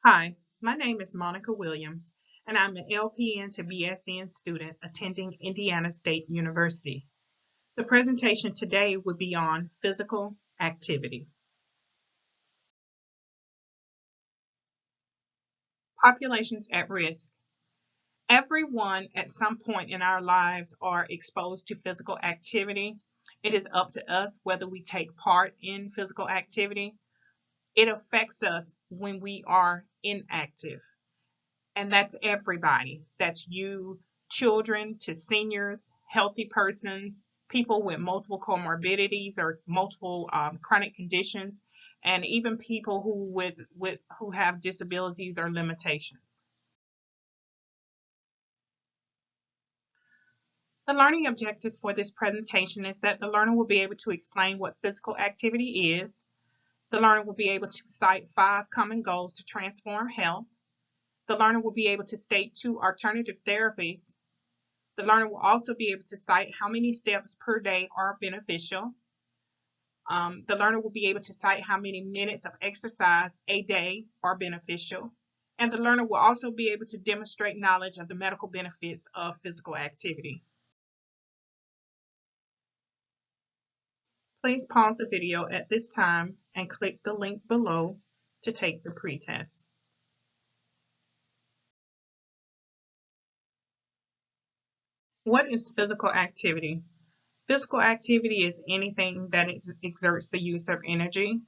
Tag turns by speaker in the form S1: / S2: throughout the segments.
S1: Hi, my name is Monica Williams, and I'm an LPN to BSN student attending Indiana State University. The presentation today will be on physical activity. Populations at risk. Everyone at some point in our lives are exposed to physical activity. It is up to us whether we take part in physical activity. It affects us when we are inactive. And that's everybody. That's you, children to seniors, healthy persons, people with multiple comorbidities or multiple chronic conditions, and even people who have disabilities or limitations. The learning objectives for this presentation is that the learner will be able to explain what physical activity is. The learner will be able to cite 5 common goals to transform health. The learner will be able to state 2 alternative therapies. The learner will also be able to cite how many steps per day are beneficial. The learner will be able to cite how many minutes of exercise a day are beneficial. And the learner will also be able to demonstrate knowledge of the medical benefits of physical activity. Please pause the video at this time and click the link below to take the pretest. What is physical activity? Physical activity is anything that exerts the use of energy.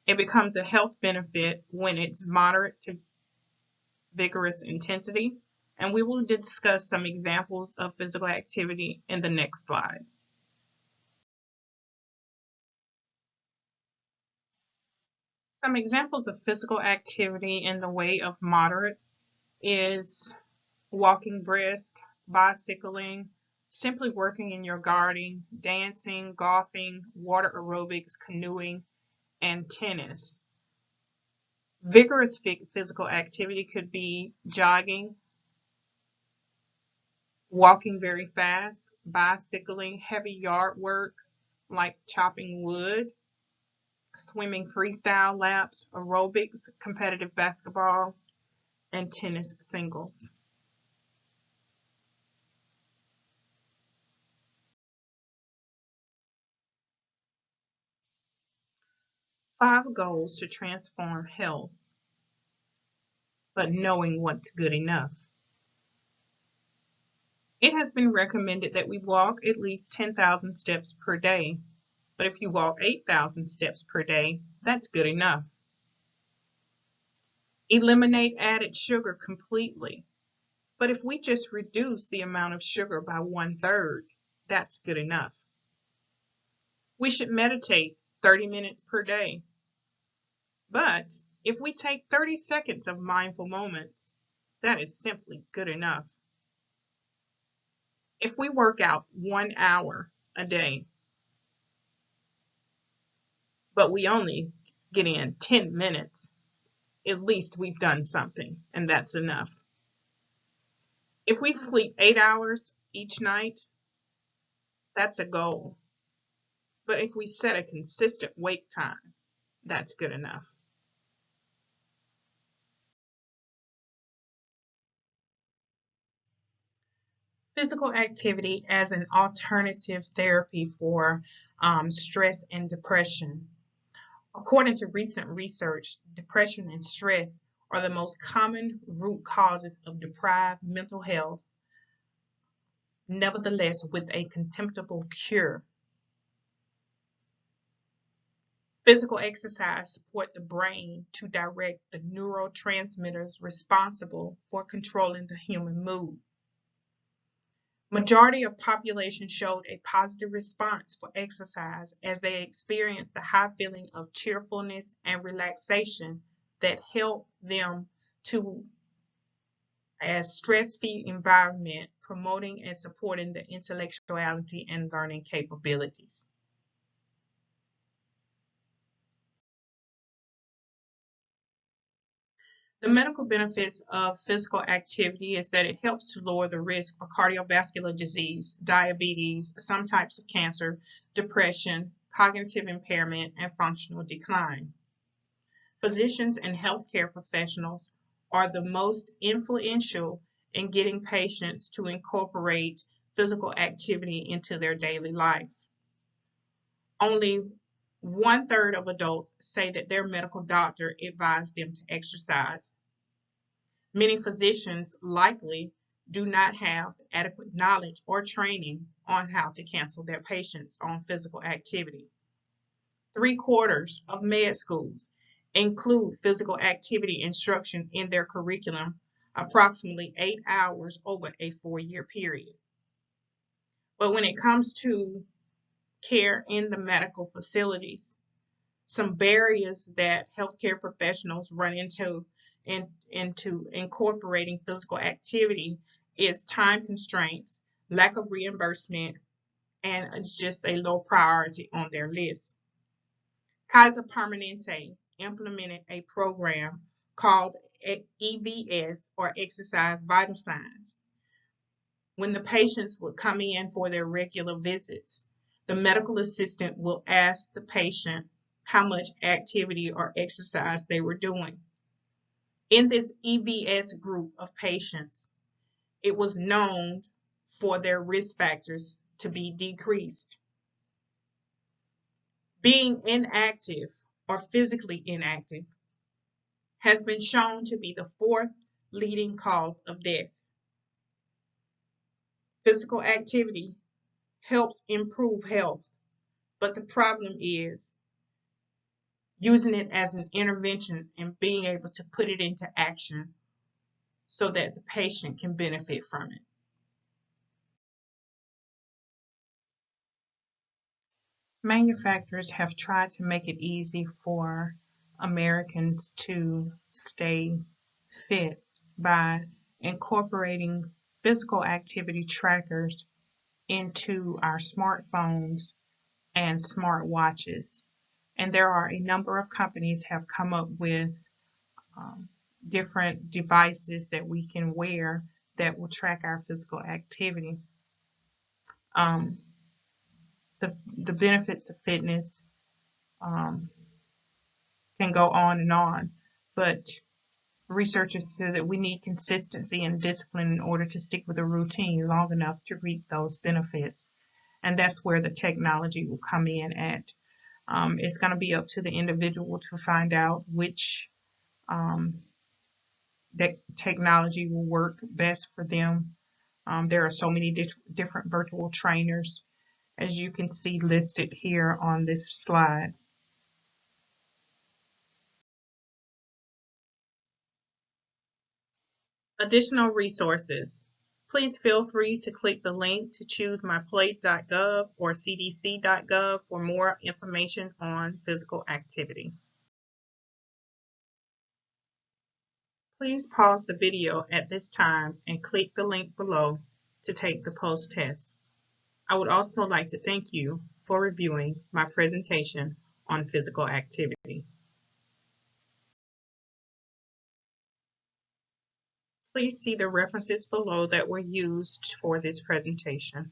S1: It becomes a health benefit when it's moderate to vigorous intensity, and we will discuss some examples of physical activity in the next slide. Some examples of physical activity in the way of moderate is walking brisk, bicycling, simply working in your garden, dancing, golfing, water aerobics, canoeing, and tennis. Vigorous physical activity could be jogging, walking very fast, bicycling, heavy yard work like chopping wood, swimming freestyle laps, aerobics, competitive basketball, and tennis singles. Five goals to transform health, but knowing what's good enough. It has been recommended that we walk at least 10,000 steps per day, but if you walk 8,000 steps per day, that's good enough. Eliminate added sugar completely. But if we just reduce the amount of sugar by 1/3, that's good enough. We should meditate 30 minutes per day. But if we take 30 seconds of mindful moments, that is simply good enough. If we work out 1 hour a day, but we only get in 10 minutes, at least we've done something, and that's enough. If we sleep 8 hours each night, that's a goal. But if we set a consistent wake time, that's good enough. Physical activity as an alternative therapy for stress and depression. According to recent research, depression and stress are the most common root causes of deprived mental health, nevertheless, with a contemptible cure. Physical exercise supports the brain to direct the neurotransmitters responsible for controlling the human mood. Majority of population showed a positive response for exercise as they experienced the high feeling of cheerfulness and relaxation that helped them to a stress-free environment, promoting and supporting the intellectuality and learning capabilities. The medical benefits of physical activity is that it helps to lower the risk for cardiovascular disease, diabetes, some types of cancer, depression, cognitive impairment, and functional decline. Physicians and healthcare professionals are the most influential in getting patients to incorporate physical activity into their daily life. Only 1/3 of adults say that their medical doctor advised them to exercise. Many physicians likely do not have adequate knowledge or training on how to counsel their patients on physical activity. 3/4 of med schools include physical activity instruction in their curriculum, approximately 8 hours over a 4-year period. But when it comes to care in the medical facilities, some barriers that healthcare professionals run into incorporating physical activity is time constraints, lack of reimbursement, and it's just a low priority on their list. Kaiser Permanente implemented a program called EVS, or Exercise Vital Signs. When the patients would come in for their regular visits, the medical assistant will ask the patient how much activity or exercise they were doing. In this EVS group of patients, it was known for their risk factors to be decreased. Being inactive or physically inactive has been shown to be the 4th leading cause of death. Physical activity helps improve health, but the problem is using it as an intervention and being able to put it into action so that the patient can benefit from it. Manufacturers have tried to make it easy for Americans to stay fit by incorporating physical activity trackers into our smartphones and smartwatches. And there are a number of companies have come up with different devices that we can wear that will track our physical activity. Um, the benefits of fitness can go on, but researchers say that we need consistency and discipline in order to stick with a routine long enough to reap those benefits. And that's where the technology will come in at. It's going to be up to the individual to find out which that technology will work best for them. There are so many different virtual trainers, as you can see listed here on this slide. Additional resources. Please feel free to click the link to choose myplate.gov or cdc.gov for more information on physical activity. Please pause the video at this time and click the link below to take the post test. I would also like to thank you for reviewing my presentation on physical activity. Please see the references below that were used for this presentation.